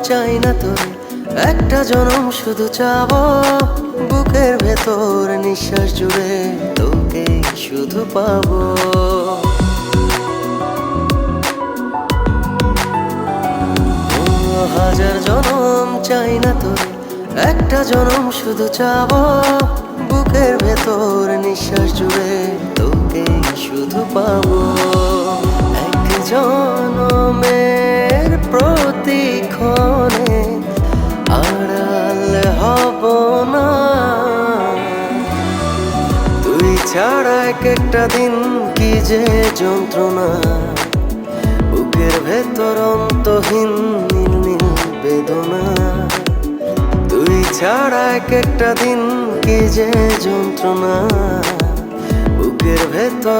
চাই না তোর, একটা জনম শুধু চাবো বুকের ভেতর নিঃশ্বাস জুড়ে তোকে শুধু পাবো। হাজার জনম চাই না তোর, একটা জনম শুধু চাবো বুকের ভেতর নিঃশ্বাস জুড়ে তোকে শুধু পাবো। এক জনমের প্রতিক্ষণে আড়াল হব না, তুই ছাড়া এক একটা দিন কি যে যন্ত্রণা, বুকের ভেতর অন্তহীন নীল নীল বেদনা। তুই ছাড়া এক একটা দিন কি যে যন্ত্রণা, বুকের ভেতর